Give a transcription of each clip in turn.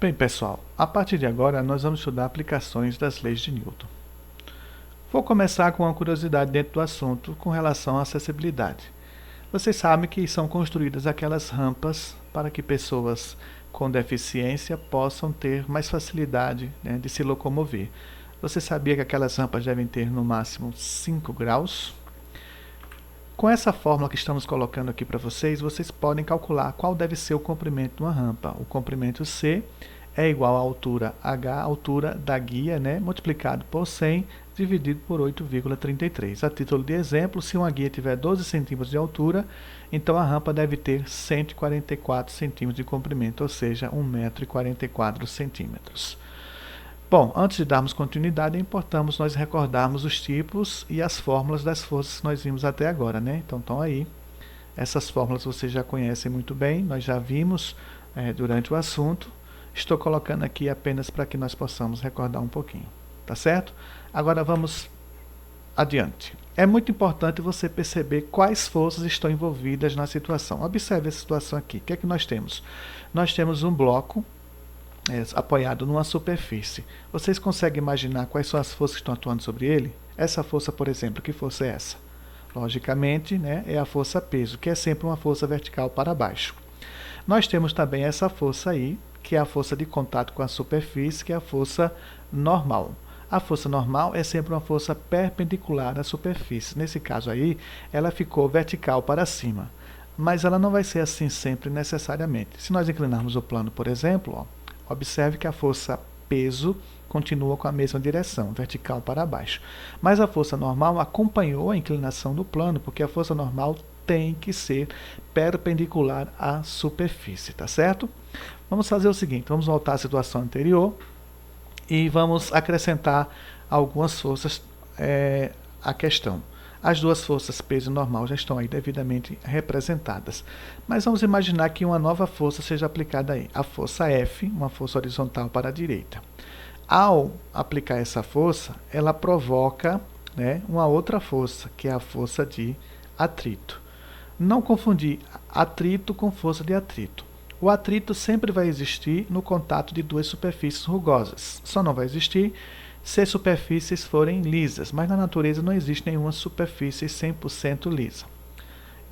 Bem, pessoal, a partir de agora nós vamos estudar aplicações das leis de Newton. Vou começar com uma curiosidade dentro do assunto com relação à acessibilidade. Vocês sabem que são construídas aquelas rampas para que pessoas com deficiência possam ter mais facilidade, de se locomover. Você sabia que aquelas rampas devem ter no máximo 5 graus? Com essa fórmula que estamos colocando aqui para vocês, vocês podem calcular qual deve ser o comprimento de uma rampa. O comprimento C é igual à altura H, a altura da guia, multiplicado por 100, dividido por 8,33. A título de exemplo, se uma guia tiver 12 centímetros de altura, então a rampa deve ter 144 centímetros de comprimento, ou seja, 1,44 m. Bom, antes de darmos continuidade, é importante nós recordarmos os tipos e as fórmulas das forças que nós vimos até agora, Então, estão aí. Essas fórmulas vocês já conhecem muito bem, nós já vimos durante o assunto. Estou colocando aqui apenas para que nós possamos recordar um pouquinho, tá certo? Agora vamos adiante. É muito importante você perceber quais forças estão envolvidas na situação. Observe a situação aqui. O que é que nós temos? Nós temos um bloco apoiado numa superfície. Vocês conseguem imaginar quais são as forças que estão atuando sobre ele? Essa força, por exemplo, que força é essa? Logicamente, é a força peso, que é sempre uma força vertical para baixo. Nós temos também essa força aí, que é a força de contato com a superfície, que é a força normal. A força normal é sempre uma força perpendicular à superfície. Nesse caso aí, ela ficou vertical para cima. Mas ela não vai ser assim sempre necessariamente. Se nós inclinarmos o plano, por exemplo, observe que a força peso continua com a mesma direção, vertical para baixo. Mas a força normal acompanhou a inclinação do plano, porque a força normal tem que ser perpendicular à superfície, tá certo? Vamos fazer o seguinte, vamos voltar à situação anterior e vamos acrescentar algumas forças à questão. As duas forças peso e normal já estão aí devidamente representadas. Mas vamos imaginar que uma nova força seja aplicada aí. A força F, uma força horizontal para a direita. Ao aplicar essa força, ela provoca uma outra força, que é a força de atrito. Não confundir atrito com força de atrito. O atrito sempre vai existir no contato de duas superfícies rugosas. Só não vai existir se as superfícies forem lisas, mas na natureza não existe nenhuma superfície 100% lisa.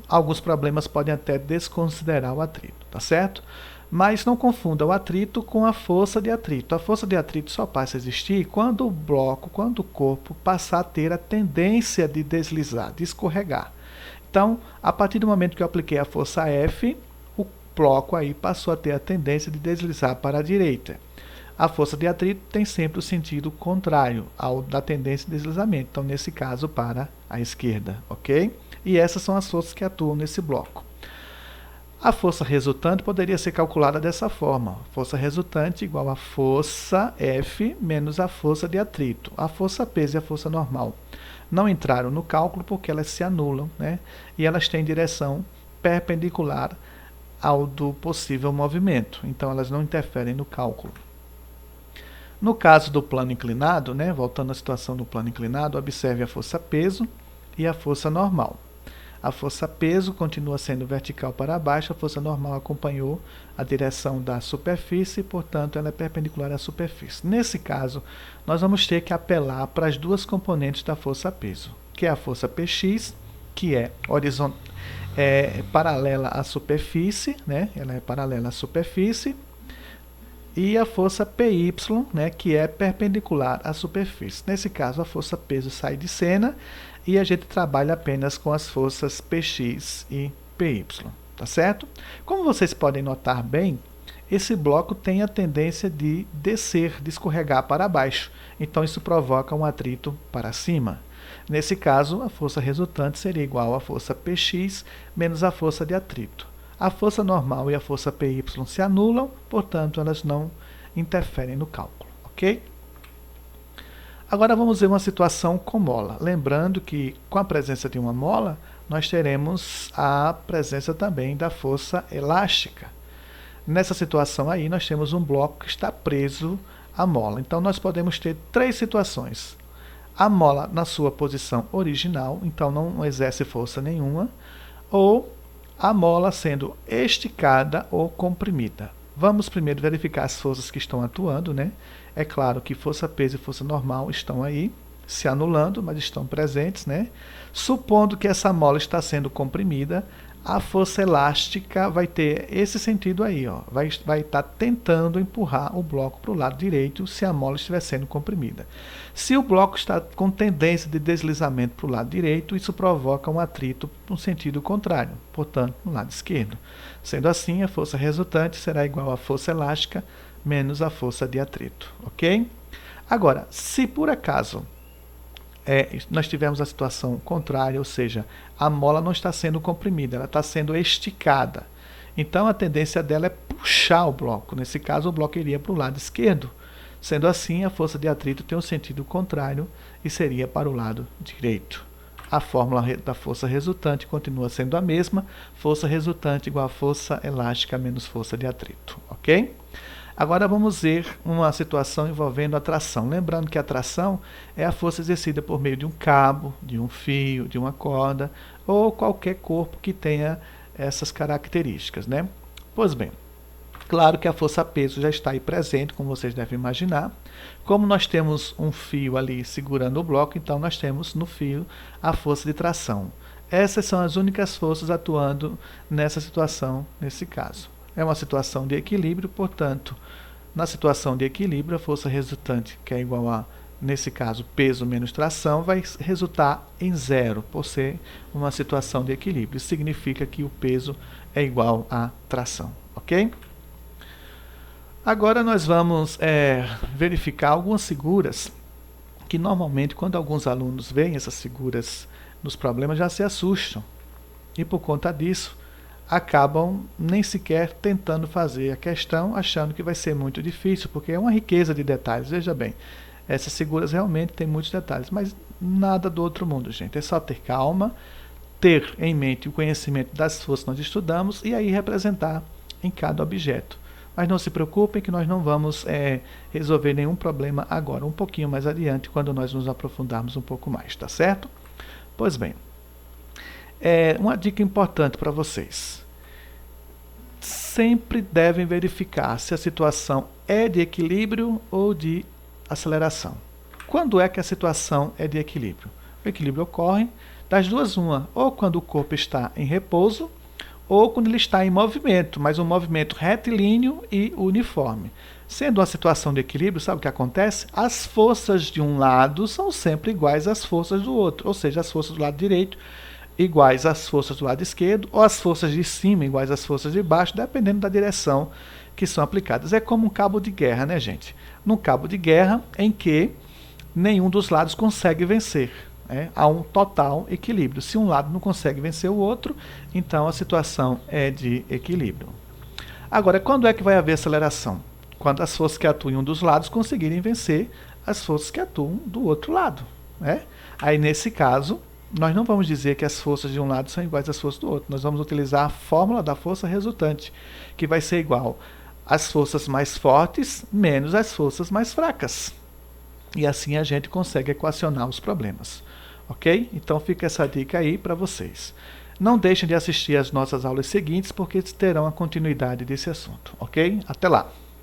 Alguns problemas podem até desconsiderar o atrito, tá certo? Mas não confunda o atrito com a força de atrito. A força de atrito só passa a existir quando o corpo passar a ter a tendência de deslizar, de escorregar. Então, a partir do momento que eu apliquei a força F, o bloco aí passou a ter a tendência de deslizar para a direita. A força de atrito tem sempre o sentido contrário ao da tendência de deslizamento, então nesse caso para a esquerda, ok? E essas são as forças que atuam nesse bloco. A força resultante poderia ser calculada dessa forma. Força resultante igual a força F menos a força de atrito. A força peso e a força normal não entraram no cálculo porque elas se anulam, e elas têm direção perpendicular ao do possível movimento, então elas não interferem no cálculo. No caso do plano inclinado, voltando à situação do plano inclinado, observe a força peso e a força normal. A força peso continua sendo vertical para baixo, a força normal acompanhou a direção da superfície, portanto ela é perpendicular à superfície. Nesse caso, nós vamos ter que apelar para as duas componentes da força peso, que é a força Px, que é paralela à superfície, ela é paralela à superfície, e a força Py, que é perpendicular à superfície. Nesse caso, a força peso sai de cena e a gente trabalha apenas com as forças Px e Py, tá certo? Como vocês podem notar bem, esse bloco tem a tendência de descer, de escorregar para baixo. Então, isso provoca um atrito para cima. Nesse caso, a força resultante seria igual à força Px menos a força de atrito. A força normal e a força Py se anulam, portanto, elas não interferem no cálculo, ok? Agora vamos ver uma situação com mola. Lembrando que com a presença de uma mola, nós teremos a presença também da força elástica. Nessa situação aí, nós temos um bloco que está preso à mola. Então, nós podemos ter três situações. A mola na sua posição original, então não exerce força nenhuma, ou a mola sendo esticada ou comprimida. Vamos primeiro verificar as forças que estão atuando, né? É claro que força peso e força normal estão aí, se anulando, mas estão presentes, né? Supondo que essa mola está sendo comprimida, a força elástica vai ter esse sentido aí, ó. Vai estar tentando empurrar o bloco para o lado direito se a mola estiver sendo comprimida. Se o bloco está com tendência de deslizamento para o lado direito, isso provoca um atrito no sentido contrário, portanto, no lado esquerdo. Sendo assim, a força resultante será igual à força elástica menos a força de atrito, ok? Agora, se por acaso nós tivemos a situação contrária, ou seja, a mola não está sendo comprimida, ela está sendo esticada. Então a tendência dela é puxar o bloco. Nesse caso, o bloco iria para o lado esquerdo. Sendo assim, a força de atrito tem um sentido contrário e seria para o lado direito. A fórmula da força resultante continua sendo a mesma, força resultante igual a força elástica menos força de atrito, ok? Agora vamos ver uma situação envolvendo a tração. Lembrando que a tração é a força exercida por meio de um cabo, de um fio, de uma corda ou qualquer corpo que tenha essas características, né? Pois bem, claro que a força-peso já está aí presente, como vocês devem imaginar. Como nós temos um fio ali segurando o bloco, então nós temos no fio a força de tração. Essas são as únicas forças atuando nessa situação, nesse caso. É uma situação de equilíbrio, portanto, na situação de equilíbrio, a força resultante, que é igual a, nesse caso, peso menos tração, vai resultar em zero, por ser uma situação de equilíbrio. Isso significa que o peso é igual à tração, ok? Agora nós vamos verificar algumas figuras que normalmente, quando alguns alunos veem essas figuras nos problemas, já se assustam. E por conta disso, acabam nem sequer tentando fazer a questão, achando que vai ser muito difícil, porque é uma riqueza de detalhes. Veja bem, essas figuras realmente têm muitos detalhes, mas nada do outro mundo, gente. É só ter calma, ter em mente o conhecimento das forças que nós estudamos e aí representar em cada objeto. Mas não se preocupem que nós não vamos resolver nenhum problema agora, um pouquinho mais adiante, quando nós nos aprofundarmos um pouco mais, tá certo? Pois bem, uma dica importante para vocês. Sempre devem verificar se a situação é de equilíbrio ou de aceleração. Quando é que a situação é de equilíbrio? O equilíbrio ocorre das duas uma, ou quando o corpo está em repouso, ou quando ele está em movimento, mas um movimento retilíneo e uniforme. Sendo uma situação de equilíbrio, sabe o que acontece? As forças de um lado são sempre iguais às forças do outro, ou seja, as forças do lado direito iguais às forças do lado esquerdo, ou as forças de cima iguais às forças de baixo, dependendo da direção que são aplicadas. É como um cabo de guerra, né, gente? Num cabo de guerra em que nenhum dos lados consegue vencer. Há um total equilíbrio. Se um lado não consegue vencer o outro, então a situação é de equilíbrio. Agora, quando é que vai haver aceleração? Quando as forças que atuam em um dos lados conseguirem vencer as forças que atuam do outro lado. Aí, nesse caso, nós não vamos dizer que as forças de um lado são iguais às forças do outro. Nós vamos utilizar a fórmula da força resultante, que vai ser igual às forças mais fortes menos as forças mais fracas. E assim a gente consegue equacionar os problemas. Ok? Então fica essa dica aí para vocês. Não deixem de assistir às nossas aulas seguintes, porque terão a continuidade desse assunto. Ok? Até lá!